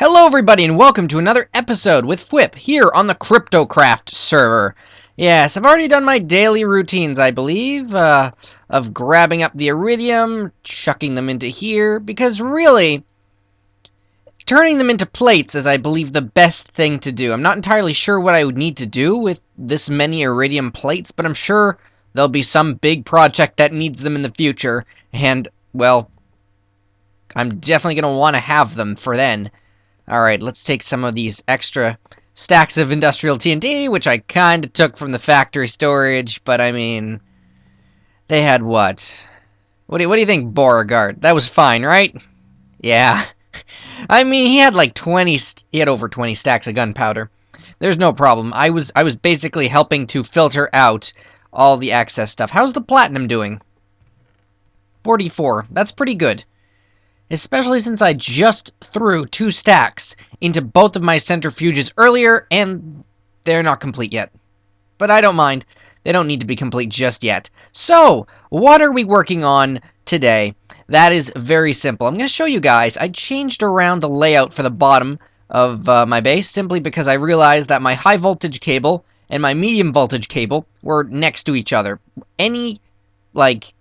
Hello everybody and welcome to another episode with Fwipp here on the Krypto35 server. Yes, I've already done my daily routines, I believe, of grabbing up the iridium, chucking them into here, because really, turning them into plates is, I believe, the best thing to do. I'm not entirely sure what I would need to do with this many iridium plates, but I'm sure there'll be some big project that needs them in the future, and, well, I'm definitely going to want to have them for then. Alright, let's take some of these extra stacks of industrial TNT, which I kinda took from the factory storage, but I mean, they had what? What do you think, Beauregard? That was fine, right? Yeah. I mean, he had like he had over 20 stacks of gunpowder. There's no problem. I was basically helping to filter out all the excess stuff. How's the platinum doing? 44. That's pretty good. Especially since I just threw 2 stacks into both of my centrifuges earlier, and they're not complete yet. But I don't mind. They don't need to be complete just yet. So, what are we working on today? That is very simple. I'm going to show you guys. I changed around the layout for the bottom of my base simply because I realized that my high voltage cable and my medium voltage cable were next to each other. Any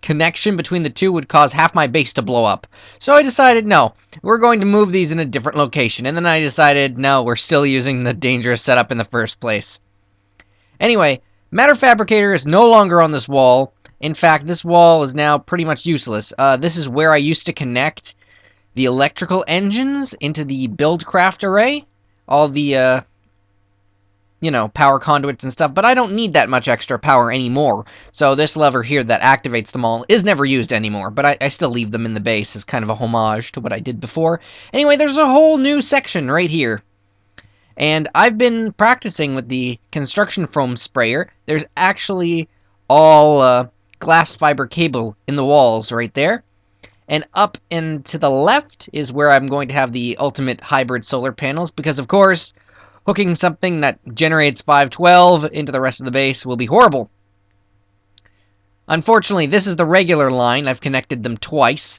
connection between the two would cause half my base to blow up. So I decided, no, we're going to move these in a different location. And then I decided, no, we're still using the dangerous setup in the first place. Anyway, Matter Fabricator is no longer on this wall. In fact, this wall is now pretty much useless. This is where I used to connect the electrical engines into the Buildcraft array. All the, power conduits and stuff, but I don't need that much extra power anymore. So this lever here that activates them all is never used anymore, but I still leave them in the base as kind of a homage to what I did before. Anyway, there's a whole new section right here. And I've been practicing with the construction foam sprayer. There's actually all glass fiber cable in the walls right there. And up and to the left is where I'm going to have the ultimate hybrid solar panels, because of course, hooking something that generates 512 into the rest of the base will be horrible. Unfortunately, this is the regular line. I've connected them twice,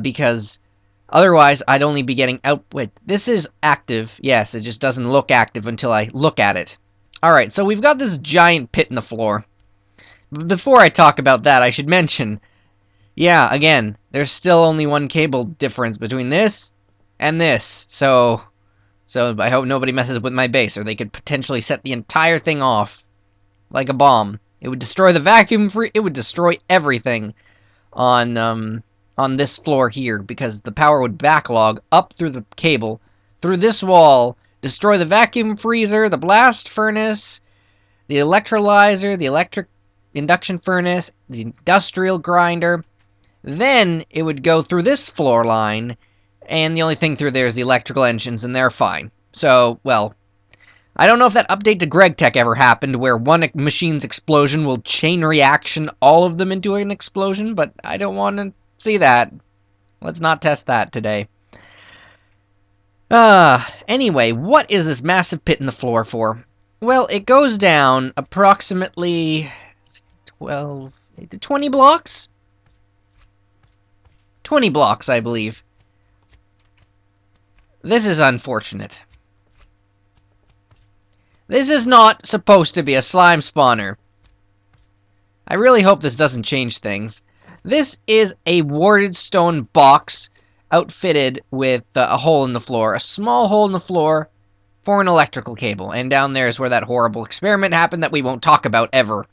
because otherwise I'd only be getting output. This is active. Yes, it just doesn't look active until I look at it. Alright, so we've got this giant pit in the floor. But before I talk about that, I should mention, yeah, again, there's still only one cable difference between this and this, so I hope nobody messes with my base, or they could potentially set the entire thing off like a bomb. It would destroy the vacuum free. It would destroy everything on this floor here, because the power would backlog up through the cable, through this wall, destroy the vacuum freezer, the blast furnace, the electrolyzer, the electric induction furnace, the industrial grinder. Then it would go through this floor line, and the only thing through there is the electrical engines, and they're fine. So, well, I don't know if that update to GregTech ever happened, where one machine's explosion will chain reaction all of them into an explosion, but I don't want to see that. Let's not test that today. Anyway, what is this massive pit in the floor for? Well, it goes down approximately 20 blocks? 20 blocks, I believe. This is unfortunate. This is not supposed to be a slime spawner. I really hope this doesn't change things. This is a warded stone box outfitted with a hole in the floor. A small hole in the floor for an electrical cable. And down there is where that horrible experiment happened that we won't talk about ever.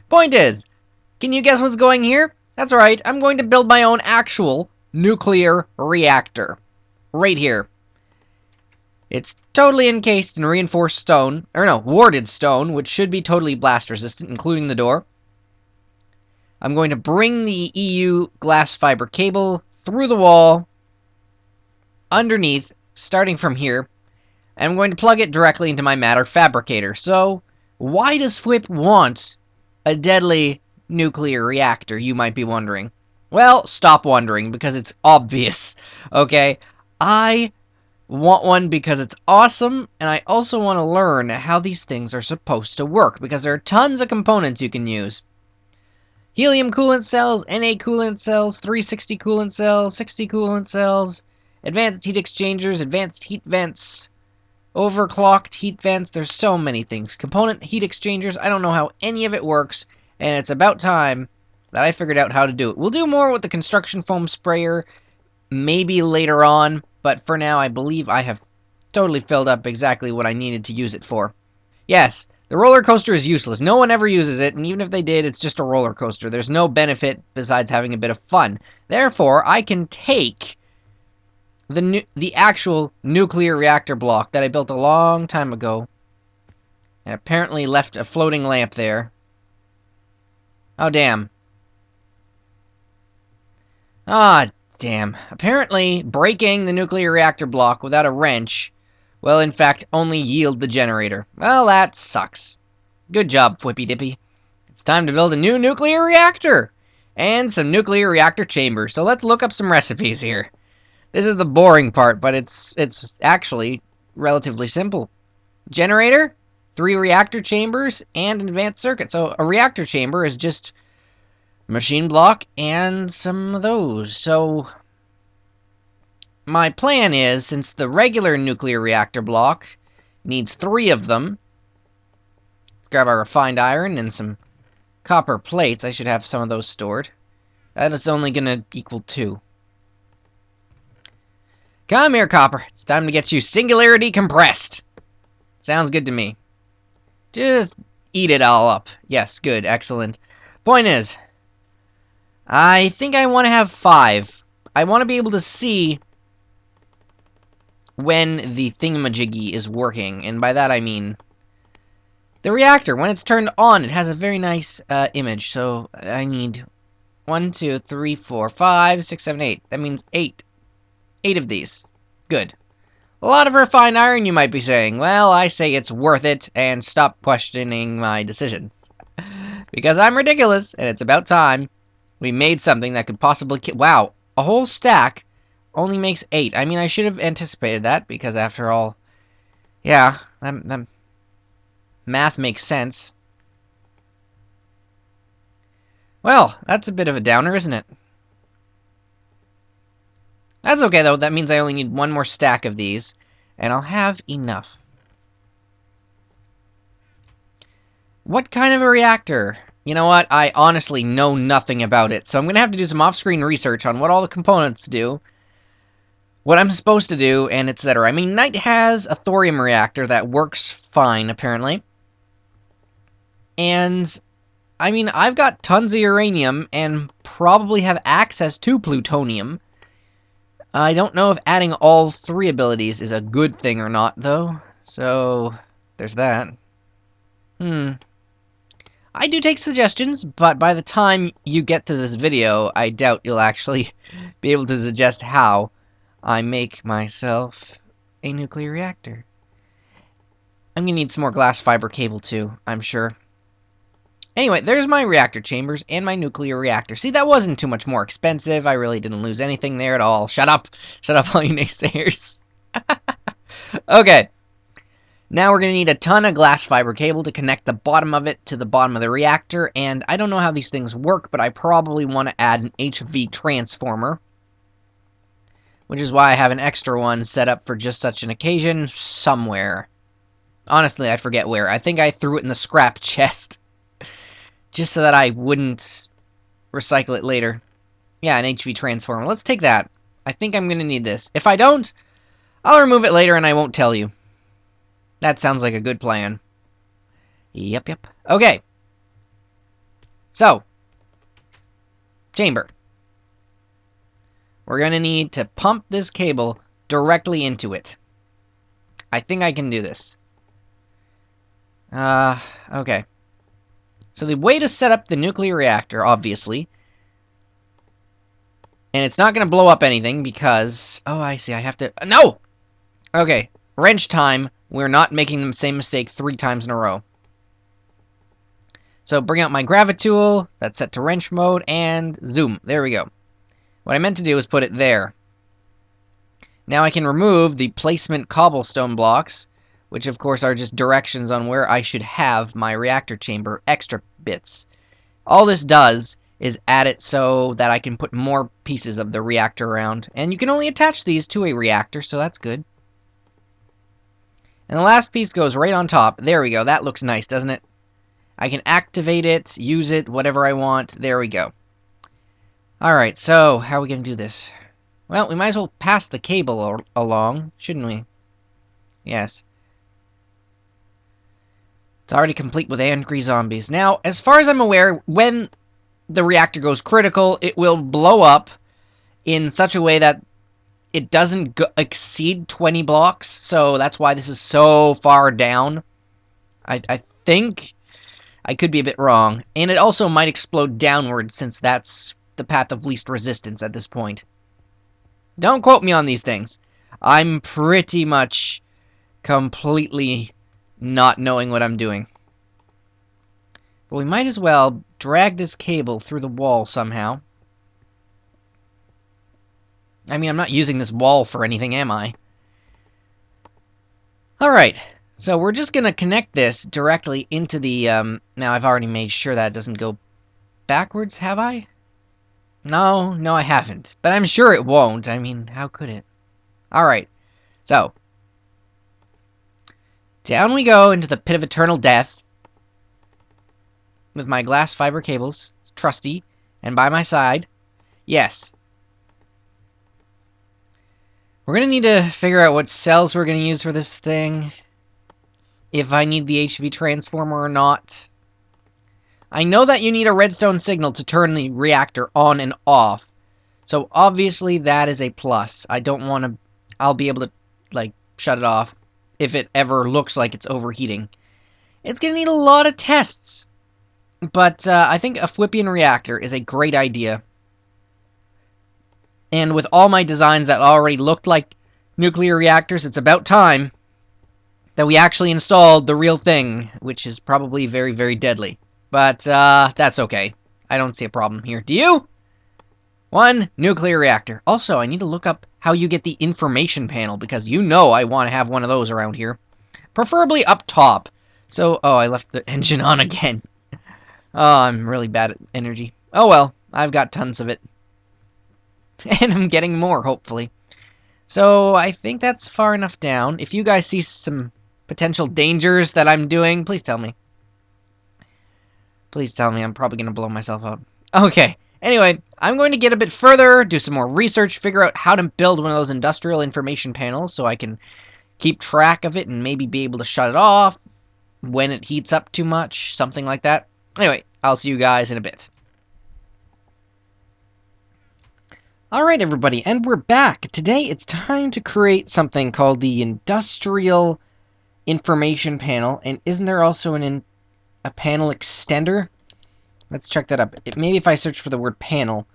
Point is, can you guess what's going here? That's right, I'm going to build my own actual nuclear reactor. Right here. It's totally encased in reinforced stone, or no, warded stone, which should be totally blast resistant, including the door. I'm going to bring the EU glass fiber cable through the wall, underneath, starting from here, and I'm going to plug it directly into my matter fabricator. So, why does Fwipp want a deadly nuclear reactor, you might be wondering? Well, stop wondering, because it's obvious, okay? I want one because it's awesome, and I also want to learn how these things are supposed to work, because there are tons of components you can use. Helium coolant cells, Na coolant cells, 360 coolant cells, 60 coolant cells, advanced heat exchangers, advanced heat vents, overclocked heat vents. There's so many things. Component heat exchangers. I don't know how any of it works, and it's about time that I figured out how to do it. We'll do more with the construction foam sprayer maybe later on, but for now I believe I have totally filled up exactly what I needed to use it for. Yes, the roller coaster is useless. No one ever uses it, and even if they did, it's just a roller coaster. There's no benefit besides having a bit of fun. Therefore, I can take the actual nuclear reactor block that I built a long time ago, and apparently left a floating lamp there. Oh, damn. Ah, damn. Apparently, breaking the nuclear reactor block without a wrench will, in fact, only yield the generator. Well, that sucks. Good job, Fwippy Dippy. It's time to build a new nuclear reactor! And some nuclear reactor chambers. So let's look up some recipes here. This is the boring part, but it's actually relatively simple. Generator, 3 reactor chambers, and an advanced circuit. So a reactor chamber is just machine block and some of those. So my plan is, since the regular nuclear reactor block needs 3 of them, let's grab our refined iron and some copper plates. I should have some of those stored. That is only going to equal 2. Come here, copper. It's time to get you singularity compressed. Sounds good to me. Just eat it all up. Yes, good, excellent. Point is, I think I want to have 5. I want to be able to see when the thingamajiggy is working, and by that I mean the reactor. When it's turned on, it has a very nice image, so I need 1, 2, 3, 4, 5, 6, 7, 8. That means 8. 8 of these. Good. A lot of refined iron, you might be saying. Well, I say it's worth it, and stop questioning my decisions. Because I'm ridiculous, and it's about time we made something that could possibly wow, a whole stack only makes 8. I mean, I should have anticipated that, because after all, yeah, that math makes sense. Well, that's a bit of a downer, isn't it? That's okay, though. That means I only need 1 more stack of these, and I'll have enough. What kind of a reactor? You know what? I honestly know nothing about it, so I'm going to have to do some off-screen research on what all the components do, what I'm supposed to do, and etc. I mean, Knight has a thorium reactor that works fine, apparently. And I mean, I've got tons of uranium and probably have access to plutonium. I don't know if adding all 3 abilities is a good thing or not, though. So, there's that. I do take suggestions, but by the time you get to this video, I doubt you'll actually be able to suggest how I make myself a nuclear reactor. I'm gonna need some more glass fiber cable, too, I'm sure. Anyway, there's my reactor chambers and my nuclear reactor. See, that wasn't too much more expensive. I really didn't lose anything there at all. Shut up. Shut up, all you naysayers. Okay. Now we're going to need a ton of glass fiber cable to connect the bottom of it to the bottom of the reactor. And I don't know how these things work, but I probably want to add an HV transformer, which is why I have an extra one set up for just such an occasion somewhere. Honestly, I forget where. I think I threw it in the scrap chest, just so that I wouldn't recycle it later. Yeah, an HV transformer. Let's take that. I think I'm going to need this. If I don't, I'll remove it later and I won't tell you. That sounds like a good plan. Yep. Okay. So, chamber. We're going to need to pump this cable directly into it. I think I can do this. Okay. So the way to set up the nuclear reactor, obviously, and it's not going to blow up anything because, oh, I see, I have to, no! Okay, wrench time. We're not making the same mistake 3 times in a row. So bring out my gravitool, that's set to wrench mode, and zoom, there we go. What I meant to do is put it there. Now I can remove the placement cobblestone blocks, which of course are just directions on where I should have my reactor chamber extra bits. All this does is added so that I can put more pieces of the reactor around. And you can only attach these to a reactor, so that's good. And the last piece goes right on top. There we go. That looks nice, doesn't it? I can activate it, use it, whatever I want. There we go. Alright, so how are we going to do this? Well, we might as well pass the cable along, shouldn't we? Yes. It's already complete with angry zombies. Now, as far as I'm aware, when the reactor goes critical, it will blow up in such a way that it doesn't exceed 20 blocks. So that's why this is so far down. I think. I could be a bit wrong. And it also might explode downwards, since that's the path of least resistance at this point. Don't quote me on these things. I'm pretty much completely not knowing what I'm doing. But we might as well drag this cable through the wall somehow. I mean, I'm not using this wall for anything, am I? Alright, so we're just going to connect this directly into the... now, I've already made sure that it doesn't go backwards, have I? No, I haven't. But I'm sure it won't. I mean, how could it? Alright, so... down we go into the pit of eternal death. With my glass fiber cables, trusty, and by my side. Yes. We're going to need to figure out what cells we're going to use for this thing. If I need the HV transformer or not. I know that you need a redstone signal to turn the reactor on and off. So obviously that is a plus. I don't want to... I'll be able to, like, shut it off if it ever looks like it's overheating. It's going to need a lot of tests. But I think a Fwippian reactor is a great idea. And with all my designs that already looked like nuclear reactors, it's about time that we actually installed the real thing, which is probably very, very deadly. But that's okay. I don't see a problem here. Do you? One nuclear reactor. Also, I need to look up how you get the information panel, because you know I want to have one of those around here. Preferably up top. So, oh, I left the engine on again. Oh, I'm really bad at energy. Oh well, I've got tons of it. And I'm getting more, hopefully. So, I think that's far enough down. If you guys see some potential dangers that I'm doing, please tell me. Please tell me. I'm probably going to blow myself up. Okay. Anyway, I'm going to get a bit further, do some more research, figure out how to build one of those industrial information panels so I can keep track of it and maybe be able to shut it off when it heats up too much, something like that. Anyway, I'll see you guys in a bit. Alright everybody, and we're back. Today it's time to create something called the Industrial Information Panel, and isn't there also a panel extender? Let's check that up. Maybe if I search for the word panel.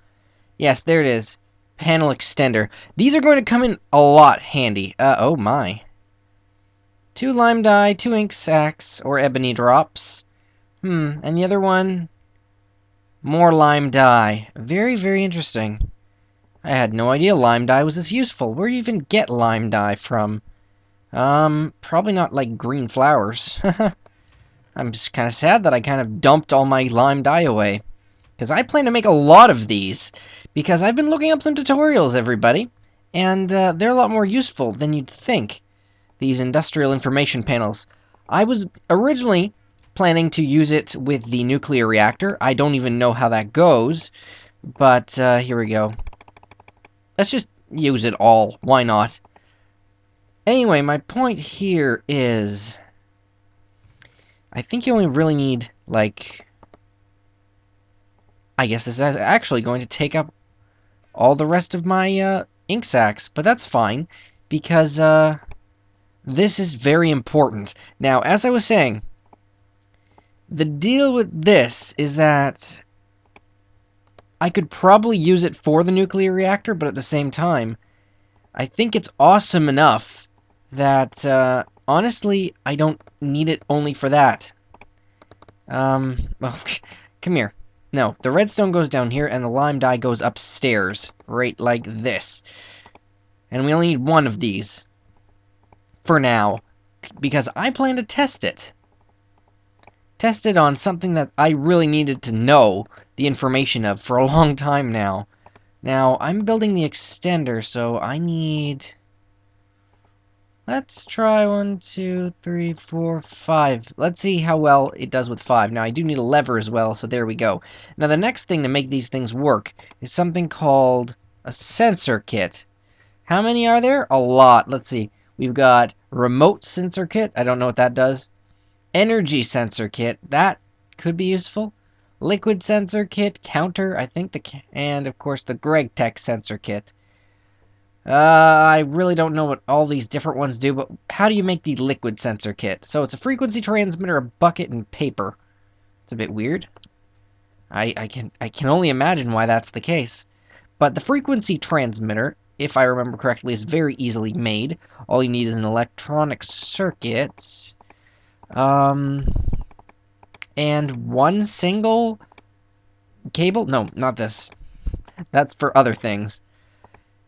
Yes, there it is. Panel extender. These are going to come in a lot handy. Oh my. 2 lime dye, 2 ink sacks, or ebony drops. And the other one? More lime dye. Very, very interesting. I had no idea lime dye was this useful. Where do you even get lime dye from? Probably not like green flowers. I'm just kind of sad that I kind of dumped all my lime dye away. Because I plan to make a lot of these. Because I've been looking up some tutorials, everybody. And they're a lot more useful than you'd think. These industrial information panels. I was originally planning to use it with the nuclear reactor. I don't even know how that goes. But here we go. Let's just use it all. Why not? Anyway, my point here is... I think you only really need, like... I guess this is actually going to take up all the rest of my ink sacks. But that's fine, because this is very important. Now, as I was saying, the deal with this is that I could probably use it for the nuclear reactor, but at the same time, I think it's awesome enough that, honestly, I don't need it only for that. Well, come here. No, the redstone goes down here, and the lime dye goes upstairs, right like this. And we only need one of these. For now. Because I plan to test it. Test it on something that I really needed to know the information of for a long time now. Now, I'm building the extender, so I need... Let's try 1, 2, 3, 4, 5. Let's see how well it does with 5. Now, I do need a lever as well, so there we go. Now, the next thing to make these things work is something called a sensor kit. How many are there? A lot. Let's see. We've got remote sensor kit. I don't know what that does. Energy sensor kit. That could be useful. Liquid sensor kit. Counter. I think and of course the Greg Tech sensor kit. I really don't know what all these different ones do, but how do you make the liquid sensor kit? So it's a frequency transmitter, a bucket, and paper. It's a bit weird. I can only imagine why that's the case. But the frequency transmitter, if I remember correctly, is very easily made. All you need is an electronic circuit. And one single cable? No, not this. That's for other things.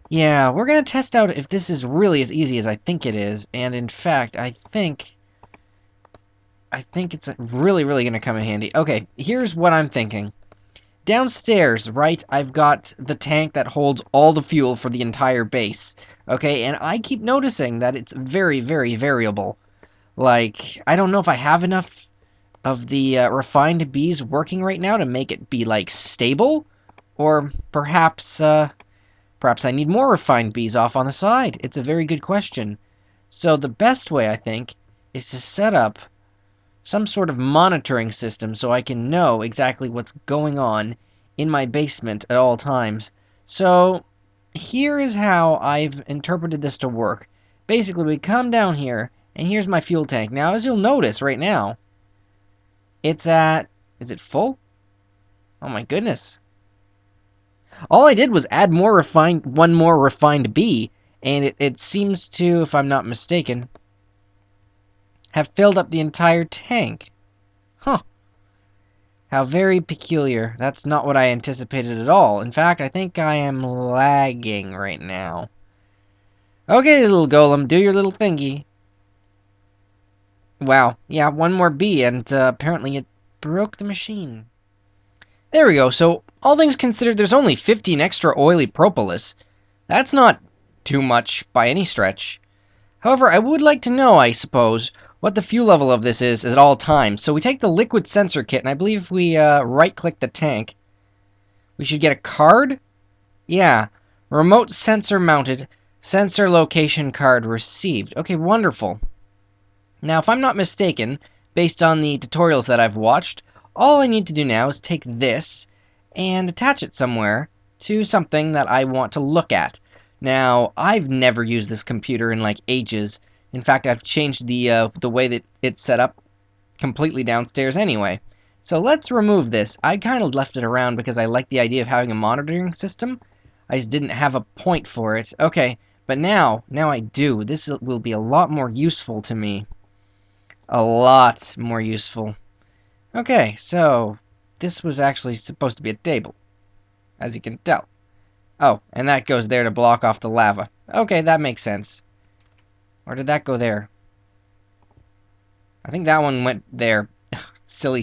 Yeah, we're going to test out if this is really as easy as I think it is. And in fact, I think it's really, really going to come in handy. Okay, here's what I'm thinking. Downstairs, right, I've got the tank that holds all the fuel for the entire base. Okay, and I keep noticing that it's very, very variable. Like, I don't know if I have enough of the refined bees working right now to make it be, like, stable. Or perhaps I need more refined bees off on the side. It's a very good question. So the best way, I think, is to set up some sort of monitoring system so I can know exactly what's going on in my basement at all times. So here is how I've interpreted this to work. Basically, we come down here, and here's my fuel tank. Now, as you'll notice right now, it's at... Is it full? Oh my goodness. All I did was add one more refined bee, and it seems to, if I'm not mistaken, have filled up the entire tank. Huh. How very peculiar. That's not what I anticipated at all. In fact, I think I am lagging right now. Okay, little golem, do your little thingy. Wow. Yeah, one more bee, and apparently it broke the machine. There we go. So, all things considered, there's only 15 extra oily propolis. That's not too much by any stretch. However, I would like to know, I suppose, what the fuel level of this is at all times. So we take the liquid sensor kit, and I believe if we right-click the tank, we should get a card? Yeah. Remote sensor mounted. Sensor location card received. Okay, wonderful. Now, if I'm not mistaken, based on the tutorials that I've watched, all I need to do now is take this and attach it somewhere to something that I want to look at. Now, I've never used this computer in like ages. In fact, I've changed the way that it's set up completely downstairs anyway. So let's remove this. I kind of left it around because I like the idea of having a monitoring system. I just didn't have a point for it. Okay, but now I do. This will be a lot more useful to me. A lot more useful. Okay, so this was actually supposed to be a table, as you can tell. Oh, and that goes there to block off the lava. Okay, that makes sense. Or did that go there? I think that one went there. Silly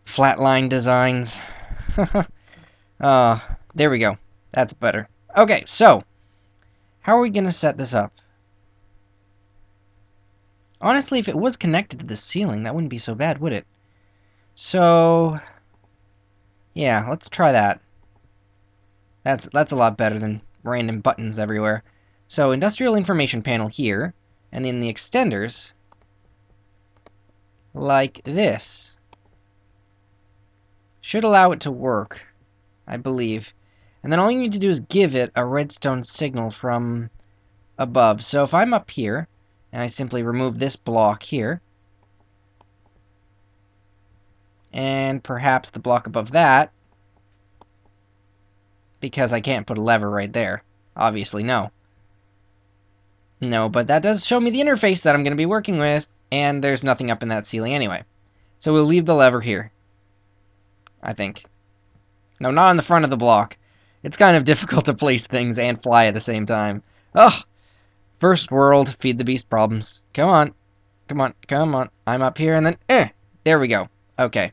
flatline designs. There we go. That's better. Okay, so how are we going to set this up? Honestly, if it was connected to the ceiling, that wouldn't be so bad, would it? So, yeah, let's try that. That's a lot better than random buttons everywhere. So, industrial information panel here, and then the extenders, like this. Should allow it to work, I believe. And then all you need to do is give it a redstone signal from above. So if I'm up here, and I simply remove this block here, and perhaps the block above that, because I can't put a lever right there. Obviously, no. No, but that does show me the interface that I'm going to be working with, and there's nothing up in that ceiling anyway. So we'll leave the lever here, I think. No, not on the front of the block. It's kind of difficult to place things and fly at the same time. Ugh! First world, feed the beast problems. Come on. Come on, come on. I'm up here and then, there we go. Okay.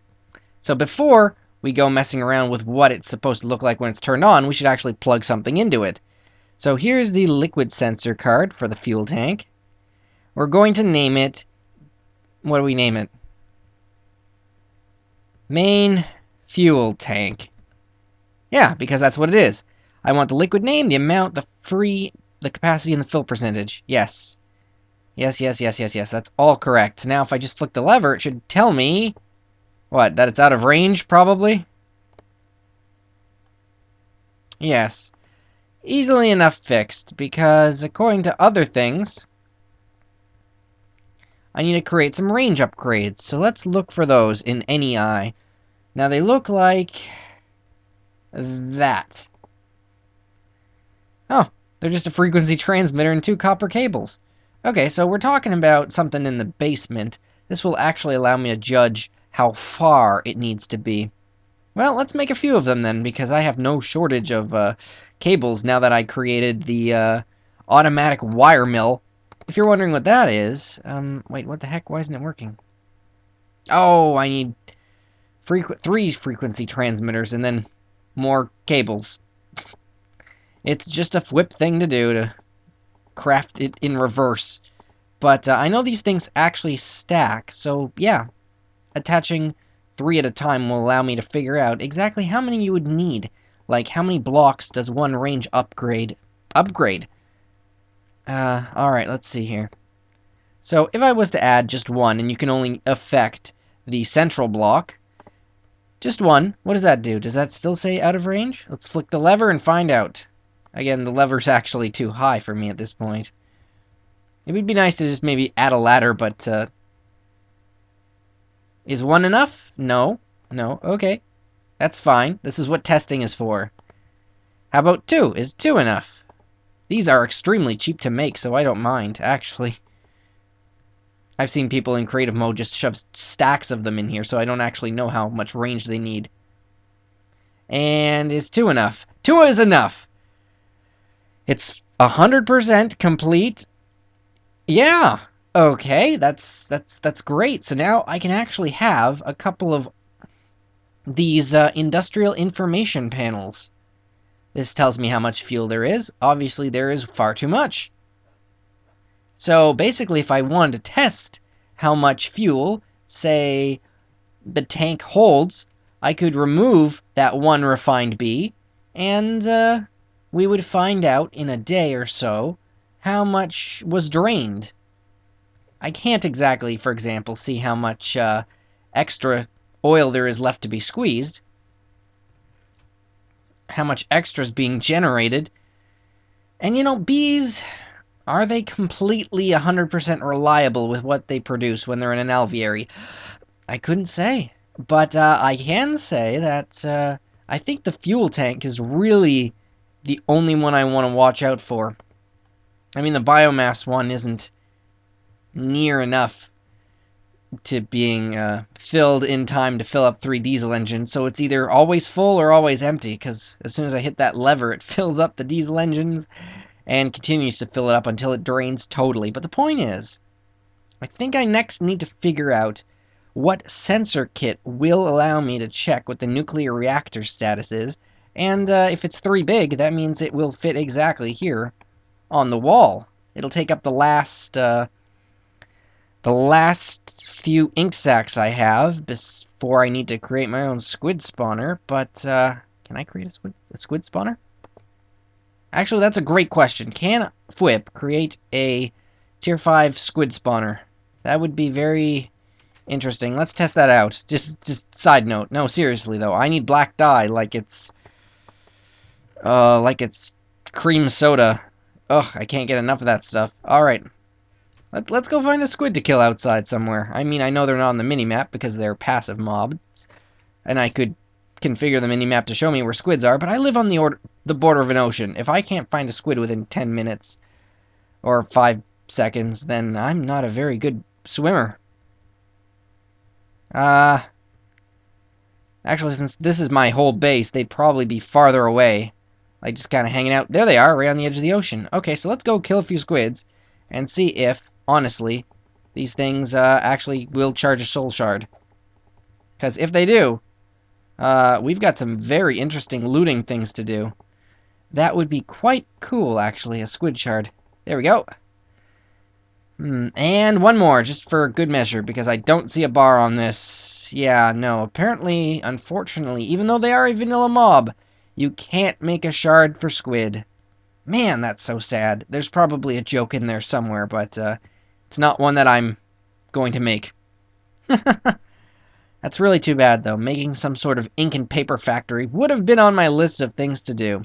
So before we go messing around with what it's supposed to look like when it's turned on, we should actually plug something into it. So here's the liquid sensor card for the fuel tank. We're going to name it... What do we name it? Main fuel tank. Yeah, because that's what it is. I want the liquid name, the amount, the capacity, and the fill percentage. Yes. Yes. That's all correct. Now, if I just flick the lever, it should tell me... What? That it's out of range, probably? Yes. Easily enough fixed, because according to other things, I need to create some range upgrades. So let's look for those in NEI. Now, they look like... that. Oh, they're just a frequency transmitter and 2 copper cables. Okay, so we're talking about something in the basement. This will actually allow me to judge how far it needs to be. Well, let's make a few of them then, because I have no shortage of cables now that I created the automatic wire mill. If you're wondering what that is, wait, what the heck? Why isn't it working? Oh, I need 3 frequency transmitters and then more cables. It's just a Fwipp thing to do, to craft it in reverse. But I know these things actually stack, so yeah, attaching 3 at a time will allow me to figure out exactly how many you would need. Like, how many blocks does one range upgrade? Alright, let's see here. So, if I was to add just 1, and you can only affect the central block, just 1, what does that do? Does that still say out of range? Let's flick the lever and find out. Again, the lever's actually too high for me at this point. It would be nice to just maybe add a ladder, but, is 1 enough? No. No, okay. That's fine. This is what testing is for. How about 2? Is 2 enough? These are extremely cheap to make, so I don't mind, actually. I've seen people in creative mode just shove stacks of them in here, so I don't actually know how much range they need. And is 2 enough? 2 is enough! It's 100% complete. Yeah! Okay, that's great. So now I can actually have a couple of these industrial information panels. This tells me how much fuel there is. Obviously, there is far too much. So basically, if I wanted to test how much fuel, say, the tank holds, I could remove that 1 refined B, and we would find out in a day or so how much was drained. I can't exactly, for example, see how much extra oil there is left to be squeezed, how much extra is being generated. And you know, bees, are they completely 100% reliable with what they produce when they're in an alveary? I couldn't say. But I can say that I think the fuel tank is really the only one I want to watch out for. I mean, the biomass one isn't near enough to being filled in time to fill up 3 diesel engines, so it's either always full or always empty, because as soon as I hit that lever, it fills up the diesel engines and continues to fill it up until it drains totally. But the point is, I think I next need to figure out what sensor kit will allow me to check what the nuclear reactor status is, and if it's 3 big, that means it will fit exactly here on the wall. It'll take up the last few ink sacs I have before I need to create my own squid spawner, but can I create a squid spawner? Actually, that's a great question. Can Fwipp create a tier 5 squid spawner? That would be very interesting. Let's test that out. Just side note. No, seriously though, I need black dye like it's cream soda. Ugh, I can't get enough of that stuff. Alright. Let's go find a squid to kill outside somewhere. I mean, I know they're not on the minimap because they're passive mobs, and I could configure the minimap to show me where squids are, but I live on the border of an ocean. If I can't find a squid within 10 minutes or 5 seconds, then I'm not a very good swimmer. Actually, since this is my whole base, they'd probably be farther away. Like, just kind of hanging out. There they are, right on the edge of the ocean. Okay, so let's go kill a few squids and see if, honestly, these things actually will charge a soul shard. Because if they do, We've got some very interesting looting things to do. That would be quite cool, actually, a squid shard. There we go. And one more, just for good measure, because I don't see a bar on this. Yeah, no, apparently, unfortunately, even though they are a vanilla mob, you can't make a shard for squid. Man, that's so sad. There's probably a joke in there somewhere, but it's not one that I'm going to make. That's really too bad, though. Making some sort of ink and paper factory would have been on my list of things to do.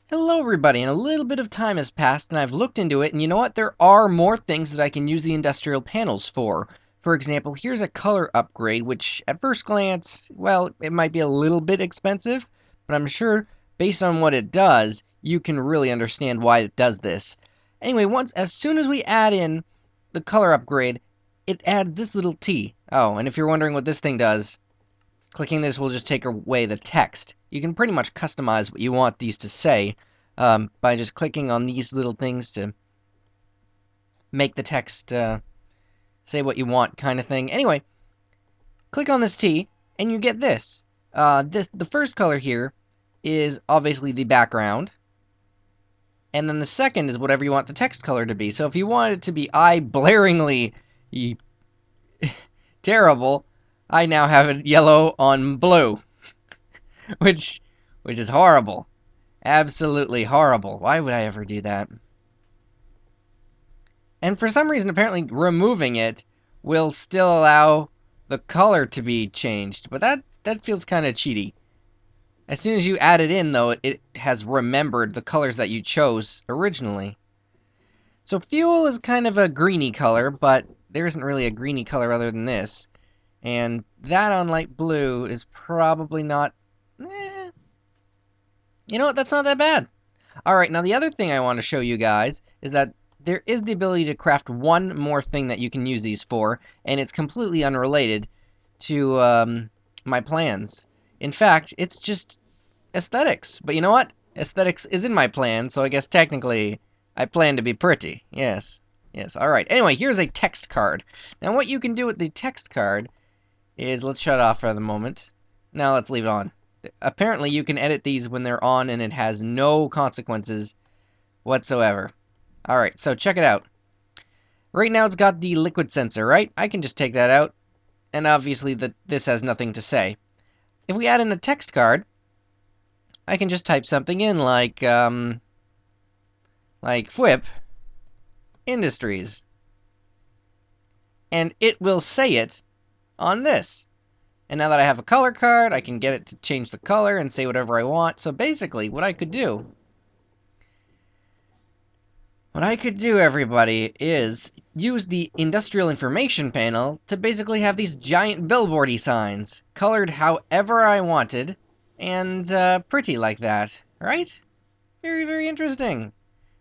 Hello everybody, and a little bit of time has passed and I've looked into it, and you know what? There are more things that I can use the industrial panels for. For example, here's a color upgrade, which at first glance, well, it might be a little bit expensive, but I'm sure based on what it does, you can really understand why it does this. Anyway, as soon as we add in the color upgrade, it adds this little T. Oh, and if you're wondering what this thing does, clicking this will just take away the text. You can pretty much customize what you want these to say by just clicking on these little things to make the text say what you want, kind of thing. Anyway, click on this T, and you get this. The first color here is obviously the background, and then the second is whatever you want the text color to be. So if you want it to be eye-blaringly terrible, I now have it yellow on blue, which is horrible. Absolutely horrible. Why would I ever do that? And for some reason, apparently removing it will still allow the color to be changed, but that feels kind of cheaty. As soon as you add it in, though, it has remembered the colors that you chose originally. So fuel is kind of a greeny color, but there isn't really a greeny color other than this. And that on light blue is probably not... You know what? That's not that bad. Alright, now the other thing I want to show you guys is that there is the ability to craft one more thing that you can use these for, and it's completely unrelated to my plans. In fact, it's just aesthetics. But you know what? Aesthetics is in my plan, so I guess technically I plan to be pretty. Yes. Yes, alright. Anyway, here's a text card. Now what you can do with the text card is, let's shut it off for the moment. Now let's leave it on. Apparently you can edit these when they're on and it has no consequences whatsoever. Alright, so check it out. Right now it's got the liquid sensor, right? I can just take that out, and obviously this has nothing to say. If we add in a text card, I can just type something in like Fwipp Industries. And it will say it on this. And now that I have a color card, I can get it to change the color and say whatever I want. So basically, what I could do, everybody, is use the industrial information panel to basically have these giant billboardy signs, colored however I wanted, and pretty like that, right? Very, very interesting.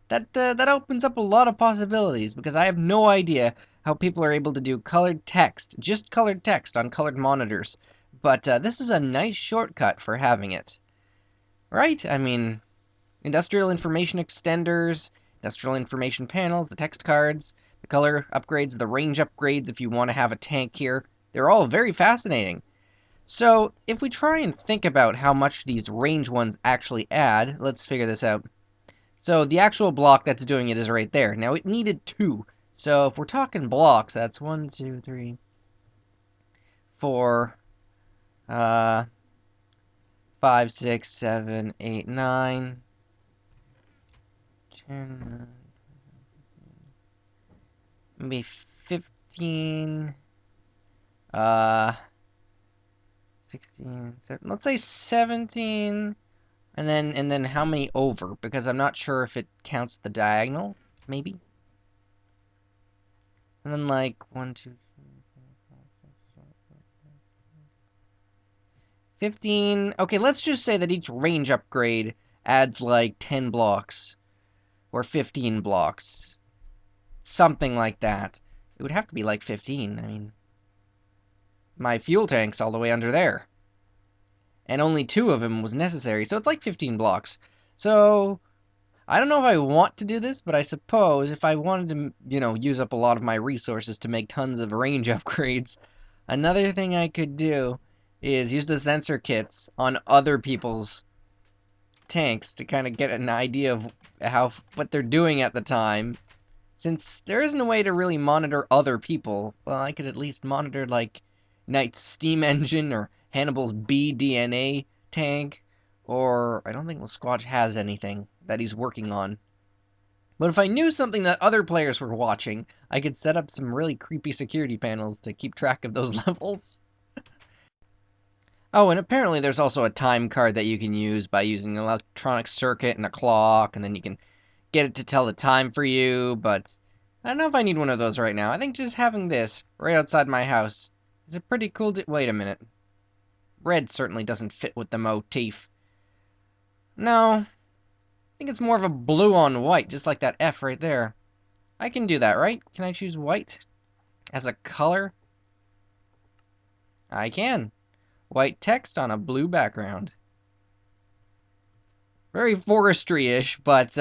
That opens up a lot of possibilities, because I have no idea how people are able to do colored text, just colored text on colored monitors. But this is a nice shortcut for having it. Right? I mean, industrial information extenders, industrial information panels, the text cards, the color upgrades, the range upgrades if you want to have a tank here. They're all very fascinating. So, if we try and think about how much these range ones actually add, let's figure this out. So, the actual block that's doing it is right there. Now, it needed 2. So, if we're talking blocks, that's 1, 2, 3, 4, 5, 6, 7, 8, 9, 10, maybe 15, 16, 17, let's say 17, and then how many over? Because I'm not sure if it counts the diagonal, maybe. And then like 1, 2, 3, 4, 5, 6, 7, 8, 9, 15. Okay, let's just say that each range upgrade adds like 10 blocks or 15 blocks. Something like that. It would have to be like 15. I mean, my fuel tank's all the way under there. And only 2 of them was necessary, so it's like 15 blocks. So, I don't know if I want to do this, but I suppose if I wanted to, use up a lot of my resources to make tons of range upgrades, Another thing I could do is use the sensor kits on other people's tanks to kind of get an idea of what they're doing at the time. Since there isn't a way to really monitor other people, well, I could at least monitor, like, Knight's steam engine or Hannibal's BDNA tank, or I don't think Squatch has anything that he's working on. But if I knew something that other players were watching, I could set up some really creepy security panels to keep track of those levels. Oh, and apparently there's also a time card that you can use by using an electronic circuit and a clock, and then you can get it to tell the time for you, but I don't know if I need one of those right now. I think just having this right outside my house is a pretty cool wait a minute. Red certainly doesn't fit with the motif. No, I think it's more of a blue on white, just like that F right there. I can do that, right? Can I choose white as a color? I can. White text on a blue background. Very forestry-ish, but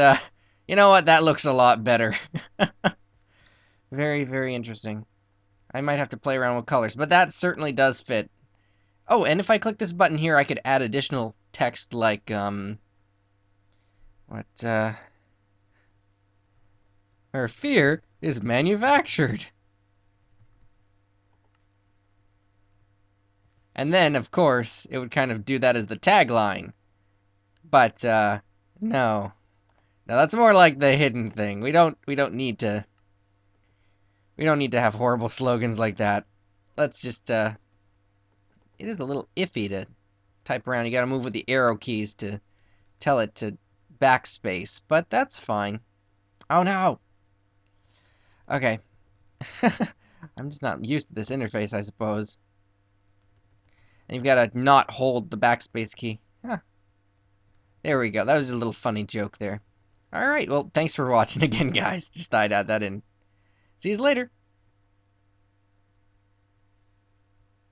you know what? That looks a lot better. Very, very interesting. I might have to play around with colors, but that certainly does fit. Oh, and if I click this button here, I could add additional text like, where fear is manufactured. And then, of course, it would kind of do that as the tagline. But, no. No, that's more like the hidden thing. We don't need to have horrible slogans like that. Let's just, it is a little iffy to type around. You gotta move with the arrow keys to tell it to backspace, but that's fine. Oh no! Okay. I'm just not used to this interface, I suppose. And you've gotta not hold the backspace key. Huh. There we go. That was a little funny joke there. Alright, well, thanks for watching again, guys. Just thought I'd add that in. See you later.